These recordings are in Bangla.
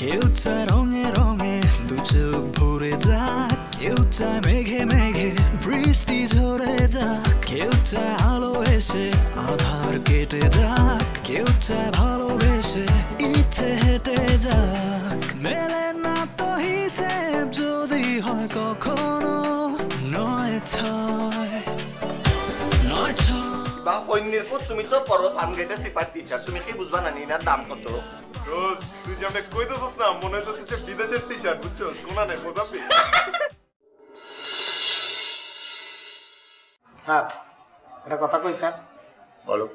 কেউ চায় রঙে রঙে দু চোখ ভরে যাক, কেউ চায় মেঘে মেঘে বৃষ্টি ঝরে যাক, কেউ চায় আলো এসে আধার কেটে যাক, কেউ চায় ভালোবেসে ইচ্ছে হেঁটে যাক। মেলে না তো হিসেব যদি হয় কখনো নয় ছয় নয় ছয়। বা অন্যের পর তুমি তো পড়ো ফার্মগেটে সিপার টিচার, তুমি কি বুঝবা না নিনার দাম কত? তুই যেমন কইতেছিস না মনে হইতেছে যে বিদেশের টি-শার্ট বুঝছো, কোনা নেই বোঝাবি। স্যার একটা কথা কই স্যার। বলো।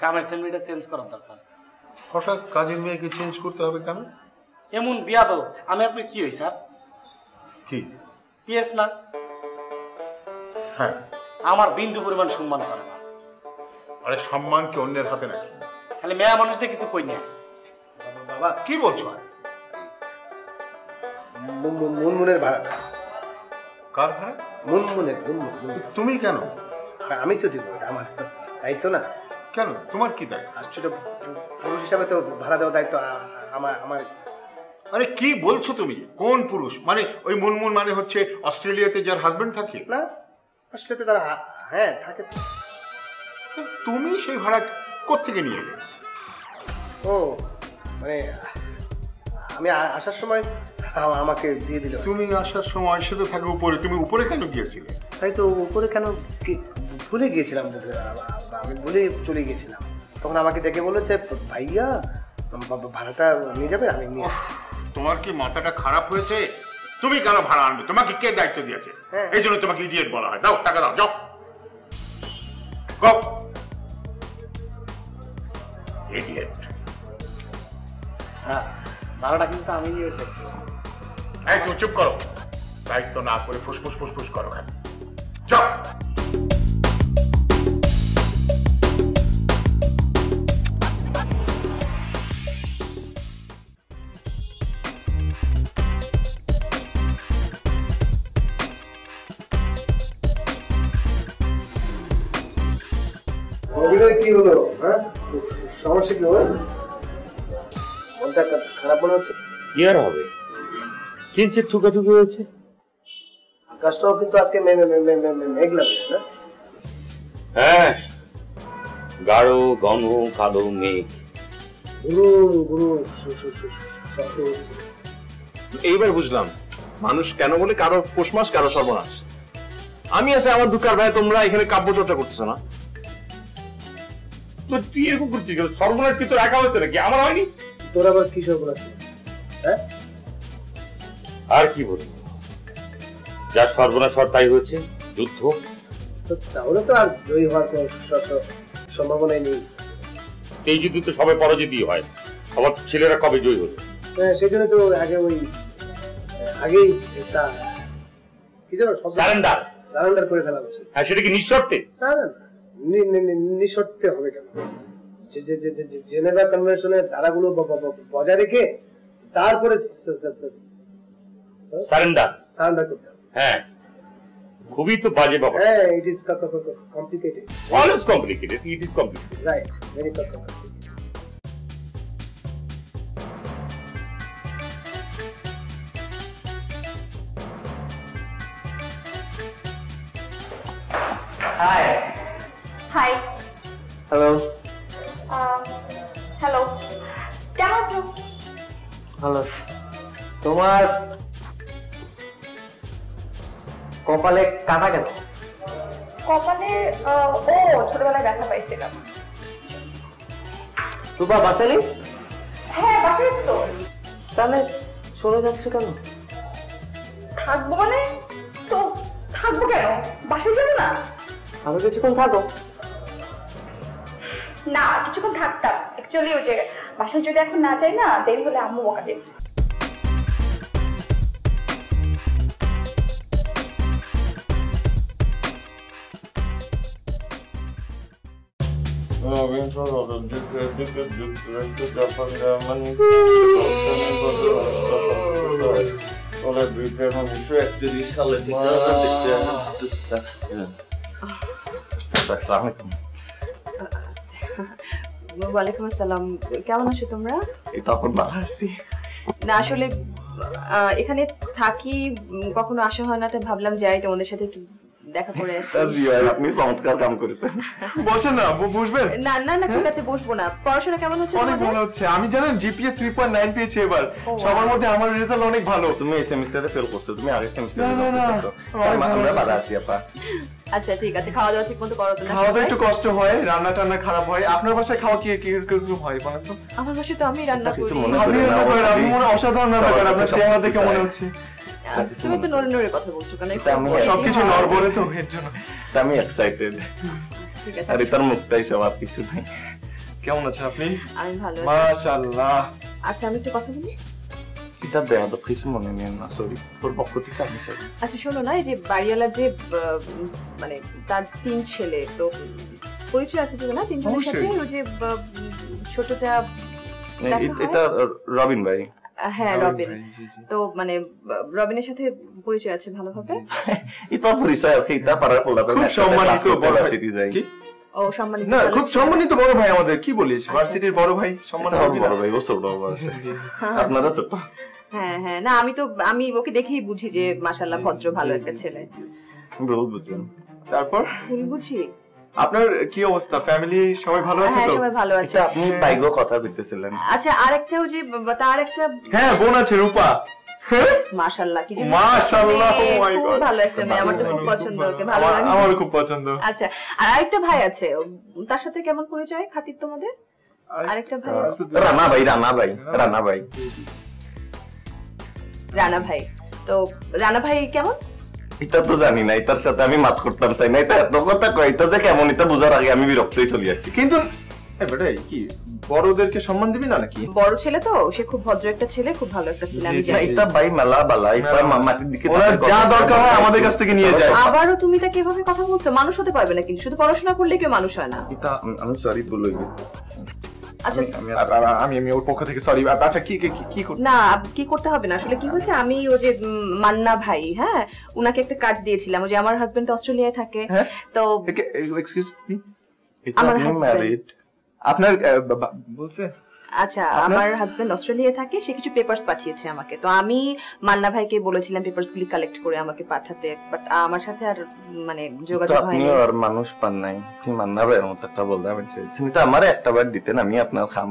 কামের সেলমিটা চেঞ্জ করার দরকার। হঠাৎ কাজের মেয়েকে চেঞ্জ করতে হবে কেন? এমন বিয়া তো আমি আপনি কি হই স্যার? কি পিএস না? হ্যাঁ। আমার বিন্দু পরিমাণ সম্মান করে না। আরে সম্মান কি অন্যের হাতে নাকি? খালি মেয়া মানুষদের কিছু কই না। বাবা কি বলছো? মুনমুনের ভাড়াটা। কার ভাড়া? মুনমুনের। তুমি কেন? আমি তো দিব, আমার দায়িত্ব না। কেন তোমার কি দায়িত্ব? আশ্চর্য, পুরুষ হিসাবে তো ভাড়া দেওয়ার দায়িত্ব আমার। আরে কি বলছো তুমি? কোন পুরুষ? মানে ওই মুনমুন মানে হচ্ছে অস্ট্রেলিয়াতে যার হাজবেন্ড থাকে? না, আসলে তো তারা হ্যাঁ থাকে। তুমি সেই ভাড়া কোত্থেকে নিয়ে এলে? ও মানে আমি আসার সময় আমাকে দিয়ে দিল। তুমি আসার সময় সে তো থাকে উপরে, তুমি উপরে কেন গিয়েছিলে? তাই তো উপরে কেন ভুলে গিয়েছিলাম, আমি ভুলে চলে গিয়েছিলাম। তখন আমাকে ডেকে বললো যে ভাইয়া ভাড়াটা নিয়ে যাবে, আমি নিয়ে আসছি। তোমার কি মাথাটা খারাপ হয়েছে? তুমি কেন ভাড়া আনবে? তোমাকে কে দায়িত্ব দিয়েছে? এই জন্য তোমাকে ইডিয়েট বলা হয়। দাও টাকা দাও, যাও। ইডিয়েট। স্যার ভাড়াটা কিন্তু আমি নিয়ে এসেছি। এই তুমি চুপ করো। দায়িত্ব না করে ফুসফুস ফুসফুস করো কেন? যাও। কি হলো? হ্যাঁ, সমস্যা কি? মনটা খারাপ মনে হচ্ছে। কি আর হবে, কিঞ্চিত ঠুকাঠুকি হয়েছে। আকাশটাও কিন্তু আজকে মেঘলা বেশ না? হ্যাঁ, গাঢ় ঘন কালো মেঘ। এইবার বুঝলাম মানুষ কেন বলে কারো পৌষ মাস কারো সর্বনাশ। আমি আছে আমার দুঃখার ভাই, তোমরা এখানে কাব্য চর্চা করতেছো না? তো তুই এরকম করছিস কেন? সর্বনাশ কি তোর একা হচ্ছে নাকি? আমার হয়নি? তোর আবার কি সর্বনাশ? হ্যাঁ, আর কি বলবো, যা সর্বনাশ তাই হয়েছে, যুদ্ধ। তাহলে তো আর জয়ী হওয়ার কোন সম্ভাবনাই নেই। এই যুদ্ধ তো সবাই পরাজিতই হয়। আমার ছেলেরা কবে জয়ী হলো? হ্যাঁ, সেজন্য তো আগেই কি জানো, সারেন্ডার করে ফেলা উচিত। হ্যাঁ, সেটা কি নিঃশর্তে? না না, নিঃশর্তে হবে কেন? জেনেভা কনভেনশনের ধারাগুলো বজায় রেখে তারপরে সারেন্ডার করতে হবে। হ্যাঁ, খুবই তো বাজে ব্যাপার। হ্যাঁ, it is complicated. Always complicated. It is complicated. Right, very complicated. Hi. Hi. Hello. Hello, কেমন আছো? হ্যালো। তোমার কপালে কাটা কেন? কপালে ও ছোটবেলায় ব্যথা পাইছিলাম। সুপা বাসায় নেই? হ্যাঁ, বাসায় তো। তাহলে চলে যাচ্ছ কেন? থাকবো মানে? তো থাকবো কেন? বাসায় যাবো না? আরো কিছুক্ষণ থাকো। না, কিছুক্ষণ থাকতাম। অ্যাকচুয়ালি ওই যে বাসায় যদি এখন না যাই না, দেরি হলে আম্মু বকা দেবে। ওয়ালাইকুম আসসালাম। কেমন আছো তোমরা? এই তখন ভালো আছি। না আসলে এখানে থাকি কখনো আসা হয় না, তাই ভাবলাম যাই তোমাদের সাথে একটু দেখা করে আসি। আপনি চমৎকার কাম করেছেন। বসেন না, বসবেন। না না না ঠিক আছে বসবো না। পড়াশোনা কেমন হচ্ছে? অনেক ভালো হচ্ছে। আমি জানেন জিপিএ 3.9 পেয়েছি এবার। সবার মধ্যে আমার রেজাল্ট অনেক ভালো। তুমি এই সেমিস্টারে ফেল করছো, তুমি আগের সেমিস্টারে না, না, ফেল করছো। আমরা বাধা আছি আপা। আচ্ছা ঠিক আছে, খাওয়া দাওয়া ঠিক মতো করো তো না? খাওয়া দাওয়া একটু কষ্ট হয়, রান্না টান্না খারাপ হয়। আপনার বাসায় খাওয়া কি কিরকম হয় বলেন তো? আমার বাসায় তো আমি রান্না করি। আপনি রান্না করেন, আপনি মনে অসাধারণ রান্না করেন। আপনার চেহারা দেখে মনে হচ্ছে। তুমি তো নড়ে নড়ে কথা বলছো কেন? সবকিছু নড়বড়ে তো এর জন্য। আমি এক্সাইটেড। ঠিক আছে। আর তার মুখটাই সব আর কিছু নাই। কেমন আছেন আপনি? আমি ভালো আছি। মাশাআল্লাহ। আচ্ছা আমি একটু কথা বলি। এটা বেয়াদব কিছু মনে নেন না, সরি। তোর পক্ষ থেকে আমি সরি। আচ্ছা শোনো না, এই যে বাড়িওয়ালার যে মানে তার 3 ছেলে, তো পরিচয় আছে তো না 3 জনের সাথে? ওই যে ছোটটা এটা রবিন ভাই। হ্যাঁ রবিন। তো মানে রবিনের সাথে পরিচয় আছে ভালোভাবে? এটা পরিচয় আর কি, এটা পারার পোলাপে খুব সম্মানিত বড় সিটি যাই। ও সম্মানিত না, খুব সম্মানিত বড় ভাই আমাদের। কি বলিস, ভার্সিটির বড় ভাই সম্মানিত বড় ভাই। ও ছোট বড়। আপনারা ছোট। হ্যাঁ হ্যাঁ, না আমি ওকে দেখেই বুঝি যে মাশাআল্লাহ ভদ্র ভালো একটা ছেলে। ভুল বুঝছেন। তারপর ভুল বুঝি? আপনার কি অবস্থা? ফ্যামিলি সবাই ভালো আছে হ্যাঁ তো? সবাই ভালো আছে। আপনি বাইগো কথা কইতেছিলেন। আচ্ছা আরেকটা ওই যে তার একটা হ্যাঁ বোন আছে রূপা। মাশাআল্লাহ কি যে মাশাআল্লাহ, ও মাই খুব গড, ভালো একটা মেয়ে, আমার তো খুব পছন্দ, ওকে ভালো লাগে। আমারও খুব পছন্দ। আচ্ছা আর আরেকটা ভাই আছে, তার সাথে কেমন পরিচয় খাতির তোমাদের? আরেকটা ভাই আছে রানা ভাই। রানা ভাই। তো রানা ভাই কেমন? এটা তো জানি না, এটার সাথে আমি মাত করতাম চাই না। এটা এত কথা কয়, এটা যে কেমন এটা বুঝার আগে আমি বিরক্তই চলে আসছি। কিন্তু বেটাই কি বড়দেরকে সম্মান দিবি না নাকি? বড় ছেলে তো, সে খুব ভদ্র একটা ছেলে, খুব ভালো একটা ছেলে, আমি জানি। এটা ভাই মেলা বালা, এটা মাটির দিকে যা দরকার হয় আমাদের কাছ থেকে নিয়ে যায়। আবারও তুমি তাকে এভাবে কথা বলছো? মানুষ হতে পারবে না কিন্তু, শুধু পড়াশোনা করলে কেউ মানুষ হয় না। এটা আমি সরি ভুল হয়ে গেছে। আচ্ছা আমি ওর পক্ষ থেকে সরি। আচ্ছা কি না কি করতে হবে না, আসলে কি হয়েছে, আমি ওই যে মান্না ভাই, হ্যাঁ উনাকে একটা কাজ দিয়েছিলাম। ওই যে আমার হাজবেন্ড অস্ট্রেলিয়ায় থাকে, তো এক্সকিউজ মি, আমার হাজবেন্ড আপনার বলছে? আচ্ছা আমার হাজবেন্ড অস্ট্রেলিয়ায় থাকে, সে কিছু পেপারস পাঠিয়েছে আমাকে, তো আমি মান্না ভাইকে বলেছিলাম পেপারস গুলি কালেক্ট করে আমাকে পাঠাতে, বাট আমার সাথে আর মানে যোগাযোগ হয়নি। আপনি আর মানুষ পান নাই, আপনি মান্না ভাইয়ের মতো একটা বলতে আমি চাইছি, তো আমারে একটা বার দিতেন, আমি আপনার খাম।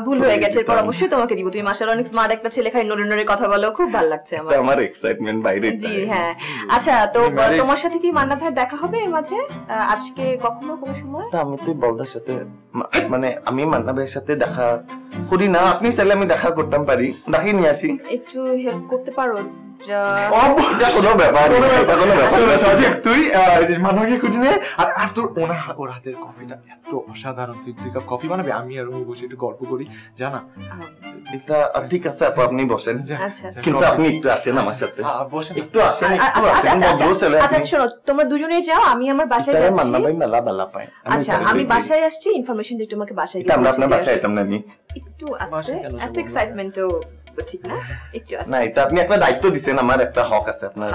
ভুল হয়ে গেছে, এরপর অবশ্যই তোমাকে দিব। তুমি মাশাআল্লাহ অনেক স্মার্ট একটা ছেলে, খালি নড়ে নড়ে কথা বলো, খুব ভালো লাগছে আমার। আমার এক্সাইটমেন্ট বাইরে। জি হ্যাঁ। আচ্ছা তো তোমার সাথে কি মান্না ভাইয়ের দেখা হবে এর মাঝে আজকে কখনো কোনো সময়? আমি তুই বলদার সাথে মানে আমি মান্না ভাইয়ের সাথে দেখা করি না, আপনি চাইলে আমি দেখা করতাম পারি, ডাকি নিয়ে আসি। একটু হেল্প করতে পারো? কোনো ব্যাপার তুই মানবকে খুঁজে নে, আর তোর ওর হাতের কফিটা এত অসাধারণ। তুই 2 কাপ কফি বানাবি, আমি আর উনি বসে একটু গল্প করি, জানা? এটা ঠিক আছে আপু, আপনি বসেন, আচ্ছা কিন্তু আপনি একটু আসেন আমার সাথে, একটু আসেন, একটু আসেন। আচ্ছা শোনো, তোমরা দুজনেই যাও, আমি আমার বাসায় যাচ্ছি। মান্না ভাই মেলা বেলা পায়। আচ্ছা আমি বাসায় আসছি, ইনফরমেশন দিয়ে তোমাকে বাসায় গিয়ে আমরা আপনার বাসায় আইতাম না। একটু আসতে এত এক্সাইটমেন্টও ঠিক না, একটু আসতে না, এটা আপনি একটা দায়িত্ব দিবেন, আমার একটা হক আছে আপনার,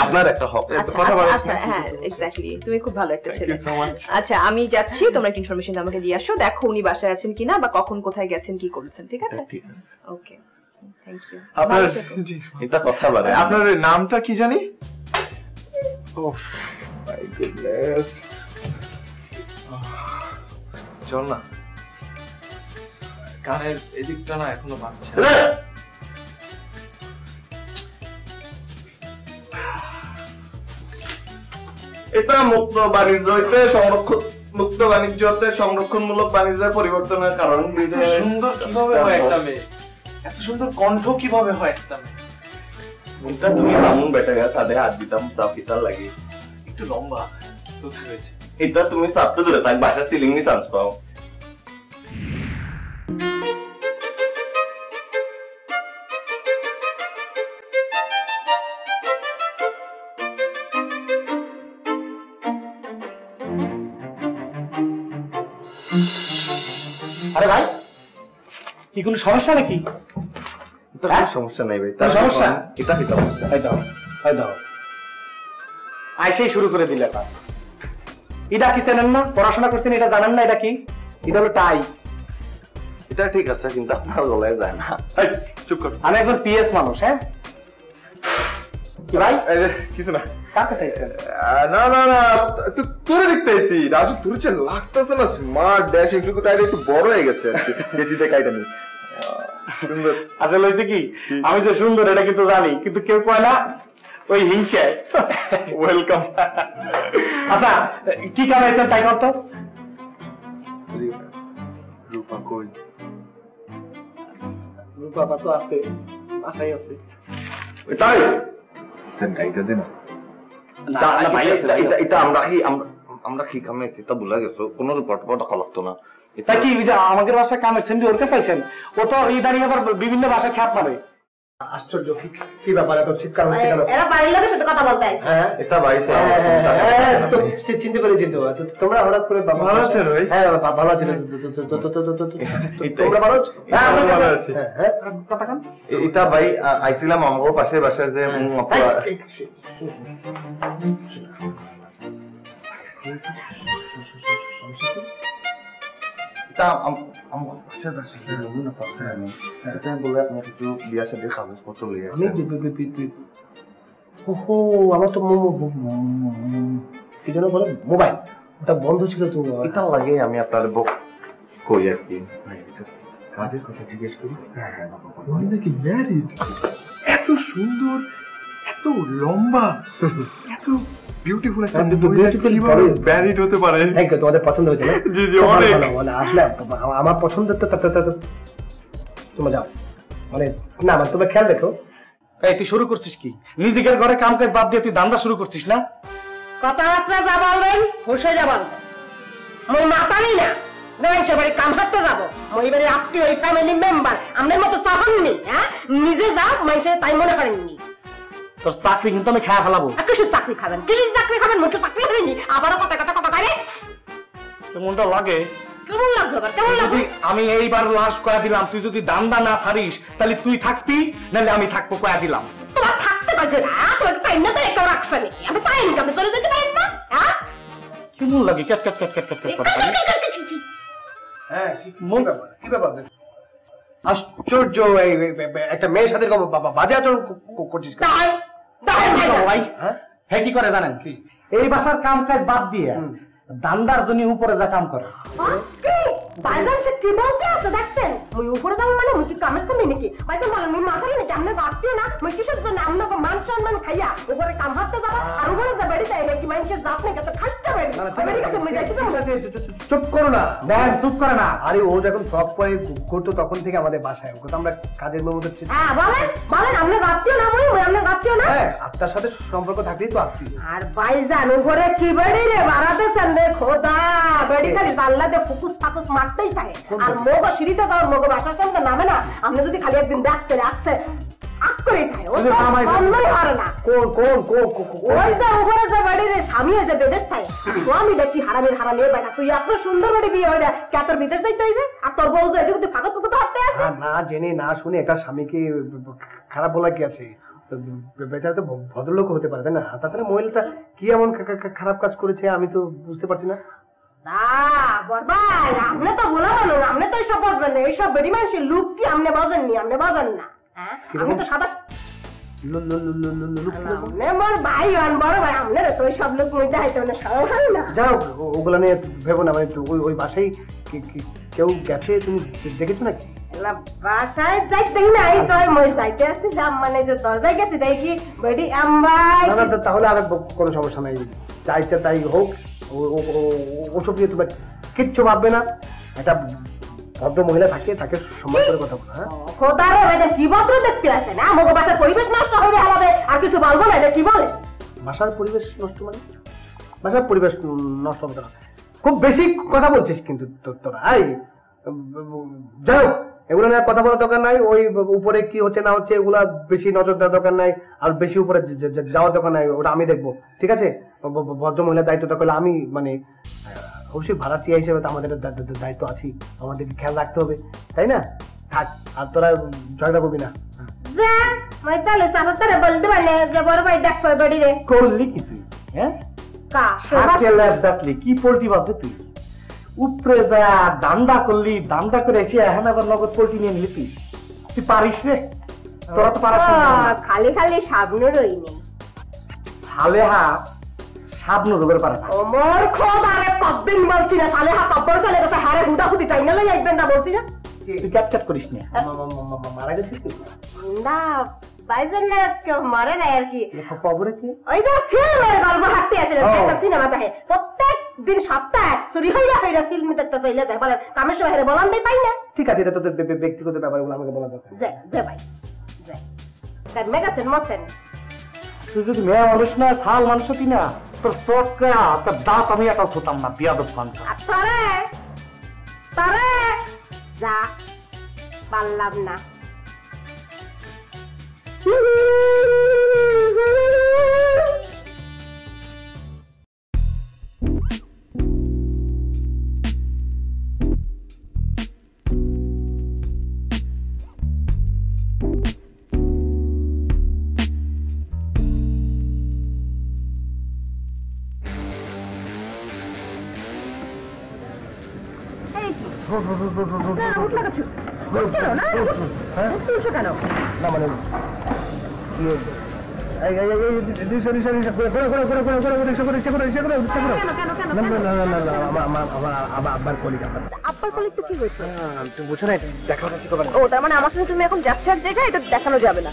আপনার একটা হক আছে। আচ্ছা হ্যাঁ এক্স্যাক্টলি, তুমি খুব ভালো একটা ছেলে। আচ্ছা আমি যাচ্ছি, তোমরা একটা ইনফরমেশন আমাকে দিয়ে আসো, দেখো উনি বাসায় আছেন কিনা বা কখন কোথায় গেছেন কি করেছেন, ঠিক আছে? ঠিক আছে, ওকে থ্যাংক ইউ। আপনার জি এটা কথা বলে, আপনার নামটা কি জানি? ওফ মাই গুডনেস, চল না, কানের এদিকটা না এখনো বাজছে। এটা মুক্ত বাণিজ্যতে সংরক্ষণ, মুক্ত বাণিজ্যতে সংরক্ষণমূলক বাণিজ্যের পরিবর্তনের কারণ। সুন্দর কিভাবে হয় একটা মেয়ে, এত সুন্দর কণ্ঠ কিভাবে হয় একটা মেয়ে? এটা তুমি মামুন বেটা গা সাদে হাত দিতাম চাপ কিতার লাগে, একটু লম্বা তো হয়েছে। এটা তুমি সাতটা ধরে থাক, বাসার সিলিং নি চান্স পাও। আরে ভাই কি কোনো সমস্যা নাকি? এটা কোনো সমস্যা নাই ভাই, তার সমস্যা এটা কি সমস্যা? এই দাও আইসেই শুরু করে দিলে তা। এটা কি জানেন না? পড়াশোনা করছেন এটা জানেন না? এটা কি? এটা হলো টাই। এটা ঠিক আছে কিন্তু আপনার গলায় যায় না। চুপ কর। আমি একজন পিএস মানুষ। হ্যাঁ কি ভাই? কিছু না। কাকে চাইছেন? না না না, তোরে দেখতে এসি রাজু, তোর যে লাগতেছে না স্মার্ট ড্যাশিং, শুধু টাইটা একটু বড় হয়ে গেছে আর কি। যেটিতে কাইটা নেই সুন্দর। আসলে হয়েছে কি, আমি যে সুন্দর এটা কিন্তু জানি, কিন্তু কেউ কয় না, ওই হিংসায়। ওয়েলকাম। আচ্ছা কি কামাইছেন তাই করতো? রূপা কই? রূপা তো আছে, বাসায় আছে। তাই গাইটা দে না। এটা আমরা কি কামাইছি তা ভুলে গেছো, কোনো রিপোর্ট দেখা লাগতো না। তা কি যে আমাদের বাসায় কামের সেন্ডি ওর কাছে পাইছেন? ও তো এই দাঁড়িয়ে আবার বিভিন্ন ভাষায় খ্যাপ মারে। আশ্চর্য, কি ব্যাপার এত চিৎকার হচ্ছে কেন? এরা বাড়ির লোকের সাথে কথা বলতে আসে। হ্যাঁ এটা ভাইছে তো চিনতে পেরেছি তো। তোমরা হঠাৎ করে ভালো আছেন ভাই? হ্যাঁ ভালো আছেন। তোমরা ভালো আছো? হ্যাঁ আমরা ভালো আছি। হ্যাঁ কথা কান। এটা ভাই আইছিলাম আমার পাশে বাসার যে আমার তো কি যেন বলে মোবাইল, ওটা বন্ধ ছিল তো। এটা লাগে আমি আপনার কই আর কি কাজের কথা জিজ্ঞেস করি। নাকি ম্যারিড? এত সুন্দর, এত লম্বা, এত বিউটিফুল একটা ম্যারিড হতে পারে। থ্যাংক ইউ, তোমাদের পছন্দ হয়েছে না? জি জি অনেক। আসলে আমার পছন্দের তো তোমরা যাও, মানে না মানে তোমরা খেয়াল দেখো। এই তুই শুরু করছিস কি? নিজের ঘরে কাম কাজ বাদ দিয়ে তুই দান্দা শুরু করছিস না? কথাবার্তা যা বলবেন বসে যা বলবেন। মই মাথা নেই না, নয় সে বাড়ি কাম হাঁটতে যাবো। মই বাড়ির আত্মীয়, ওই ফ্যামিলি মেম্বার, আমাদের মতো চাহাননি। হ্যাঁ নিজে যা, মানুষের তাই মনে করেননি। তোর চাকরি কিন্তু আমি খেয়া ফেলাবো। কিসের চাকরি খাবেন? কিসের চাকরি খাবেন? মুখে চাকরি হয়নি, আবারও কথা করে। কেমনটা লাগে? কেমন লাগবে আবার? কেমন লাগবে? আমি এইবার লাস্ট কয়া দিলাম, তুই যদি দান্দা না ছাড়িস তাহলে তুই থাকবি, নাহলে আমি থাকবো, কয়া দিলাম। তোমার থাকতে পারবে না, তোমার টাইম না তো একটা রাখছে নাকি? আমি তাই ইনকামে চলে যেতে পারেন না? হ্যাঁ কেমন লাগে? Cat cat cat cat cat করে। হ্যাঁ কি ব্যাপার? আশ্চর্য, এই একটা মেয়ের সাথে বাজে আচরণ করছিস। হ্যাঁ কি করে জানেন? কি এই বাসার কাম কাজ বাদ দিয়ে দান্দার জন্য উপরে যা কাম করে। বাইজান সে কি বলতে আছে দেখছেন? মুই উপরে যাবো মানে মুই কি কামের সামনে নাকি? বাইজান বলেন মুই মাথারি নাকি? আমনে গাড়তে না, মুই কিসের জন্য আমনে মান সম্মান খাইয়া উপরে কাম হাঁটতে যাবো আর উপরে যা বেড়ে যায় নাকি? মানুষের জাত নাকি তো খাইতে পারে না। বেড়ে গেছে মুই যাইতে যাবো। চুপ করো না, দেন চুপ করে না। আরে ও যখন ফ্রক পরে করতো তখন থেকে আমাদের বাসায়, ওকে তো আমরা কাজের মধ্যে। হ্যাঁ বলেন আমনে গাড়তে না, মুই আমনে গাড়তে না। হ্যাঁ আপনার সাথে সম্পর্ক থাকলেই তো আসছি। আর বাইজান উপরে কি বেড়ে রে বাড়াতেছেন রে খোদা? বেড়ে খালি জানলাতে ফুকুস ফাকুস মারতেই থাকে। আর মোগ সিঁড়িতে যাওয়ার মোগ বাসার সামনে নামে না। আপনি যদি খালি একদিন দেখতে রাখছে আক করে থাকে, ও অন্যই হারে না। ওই যে উপরে যে বাড়ির স্বামী যে বিদেশ থাকে, তো আমি দেখি হারামির হারামি বেটা তুই এত সুন্দর বাড়ি বিয়ে হয়ে কে তোর বিদেশ যাইতে হইবে? আর তোর বউ যে এদিকে ফাঁকা ফুকুতে হাঁটতে আছে। না জেনে না শুনে একটা স্বামীকে খারাপ বলা কি আছে? বেচারা তো ভদ্রলোক হতে পারে, তাই না? তাছাড়া মহিলাটা কি এমন খারাপ কাজ করেছে আমি তো বুঝতে পারছি না। আপনি তো বলা বলো, আপনি তো এইসব বলবেন না। এইসব বেড়ি মানুষের লুক কি আপনি বাজেননি? আপনি বাজান না। হ্যাঁ আমি তো সাদা ভাই বড় ভাই, আপনার তো ওইসব লোক দেখাইতে না। যাও ওগুলো নিয়ে ভেবো না, মানে ওই বাসায় কেউ গেছে তুমি দেখেছো নাকি? বাসায় যাইতে নাই তো মই যাইতে আসছি, মানে যে দরজায় গেছি দেখি বেডি আমবাই। তাহলে আর কোনো সমস্যা নাই, যা ইচ্ছা তাই হোক। ওসব নিয়ে তোমার কিচ্ছু ভাববে না। একটা ভদ্র মহিলা থাকে, তাকে সম্মান করে কথা বলো। হ্যাঁ খোদারে ভাই কি ভদ্র দেখতে আছে না? আমাকে বাসার পরিবেশ নষ্ট হয়ে হবে আর কিছু বলবো না। এটা কি বলে? বাসার পরিবেশ নষ্ট মানে? বাসার পরিবেশ নষ্ট হবে না, খুব বেশি কথা বলছিস কিন্তু তোরা। যাই হোক, এগুলো নিয়ে কথা বলার দরকার নাই। ওই উপরে কি হচ্ছে না হচ্ছে এগুলা বেশি নজর দেওয়ার দরকার নাই, আর বেশি উপরে যাওয়ার দরকার নাই। ওটা আমি দেখবো, ঠিক আছে? ভদ্র মহিলার দায়িত্ব দরকার আমি, মানে অবশ্যই ভাড়াটিয়া হিসেবে তো আমাদের দায়িত্ব আছেই, আমাদেরকে খেয়াল রাখতে হবে, তাই না? থাক, আর তোরা ঝগড়া করবি না। করলি কি তুই? হ্যাঁ কি পোল্ট্রি ভাবছে তুই? উপরে যা দান্দা করলি, দান্দা করে এসে এখন আবার নগদ পোল্ট্রি নিয়ে নিলি তুই পারিস রে? তোরা তো পারিস না। খালি খালি সাবনুরই নেই। সালেহা সাবনুর উপরে পারে না। ওমর খোদারে কতদিন বলছি না সালেহা কব্বর চলে গেছে, হারে হুদাহুদি টাইম না লই আসবেন না বলছি না। তুই ক্যাট করিস না। মারা গেছিস তুই? না বাইজন না কেউ মরে না আর কি। কবরে কি? ওই যে ফিল্মের গল্প হাঁটতে আসলে একটা সিনেমা দেখে প্রত্যেক দিন সপ্তাহে চুরি হইয়া ফিল্ম দেখতে চলে যায়, বলে কামের সময় বলান দেই পাই না। ঠিক আছে, এটা তোদের ব্যক্তিগত ব্যাপারগুলো আমাকে বলা দরকার। যে ভাই যে মেগাসেন মতেন তুই যদি মেয়ে মানুষ না শাল মানুষ কি না, তোর চোখটা তোর দাঁত আমি একটা হতাম না বিয়াদব মানুষ। তারে তারে যা পারলাম না। না মানে ও তার মানে আমার সঙ্গে তুমি এখন যাচ্ছ এক জায়গায়, এটা দেখানো যাবে না।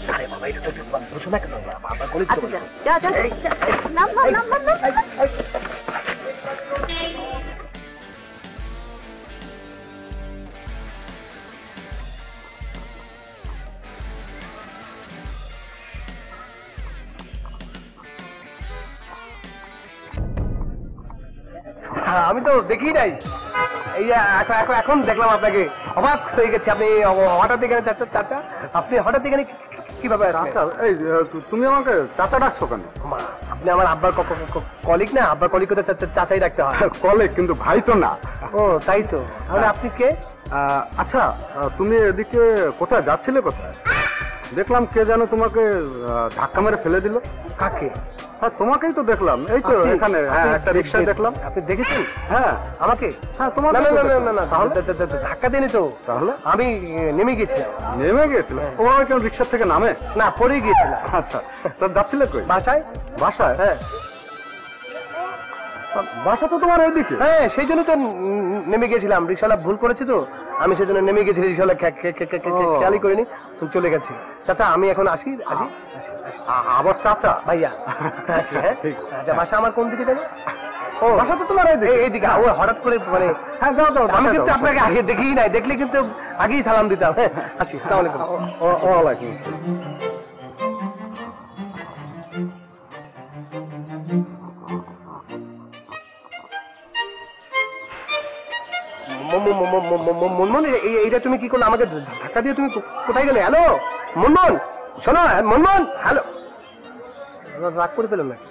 আমি তো দেখি নাই, এই এখন দেখলাম আপনাকে, অবাক হয়ে গেছে। আপনি হঠাৎ এখানে চাচা, আপনি হঠাৎ এখানে কিভাবে? তুমি আমাকে চাচা ডাকছো কেন? আপনি আমার আব্বার কলিগ না, আব্বার কলিগ তো চাচাই ডাকতে হয়। কলিগ, কিন্তু ভাই তো না। ও তাই তো, তাহলে আপনি কে? আচ্ছা, তুমি এদিকে কোথায় যাচ্ছিলে? কোথায় দেখলাম কে যেন তোমাকে ধাক্কা মেরে ফেলে দিল। কাকে? হ্যাঁ তোমাকেই তো দেখলাম, এই তো এখানে একটা রিক্সায় দেখলাম। আপনি দেখেছেন? হ্যাঁ আমাকে? হ্যাঁ তোমার। না, তাহলে ধাক্কা দেনি তো। তাহলে আমি নেমে গেছিলাম। নেমে গিয়েছিল? ওভাবে কেউ রিক্সা থেকে নামে না, পড়ে গিয়েছিলাম। আচ্ছা, তো যাচ্ছিলে কই? বাসায়। বাসায়? হ্যাঁ। বাসা তো তোমার এইদিকে। হ্যাঁ, সেই জন্য তো নেমে গেছিলাম। রিক্সাওয়ালা ভুল করেছে তো, আমি সেই জন্য নেমে গেছি। রিক্সাওয়ালা খেয়ালই করিনি, চলে গেছি। চাচা আমি এখন আসি। আবার চাচা? ভাইয়া আসি। হ্যাঁ, আচ্ছা, বাসা আমার কোন দিকে যাবে? ও বাসা তো তোমার এইদিকে। ও হঠাৎ করে মানে, হ্যাঁ যাও যাও। আমি কিন্তু আপনাকে আগে দেখিই নাই, দেখলে কিন্তু আগেই সালাম দিতাম। হ্যাঁ, আসি। আসসালামু আলাইকুম। ওয়ালাইকুম। মুনমুন, এইটা তুমি কি করলে? আমাকে ধাক্কা দিয়ে তুমি কোথায় গেলে? হ্যালো মুনমুন, শোনো। মুনমুন, হ্যালো। রাগ করে পেলাম নাকি?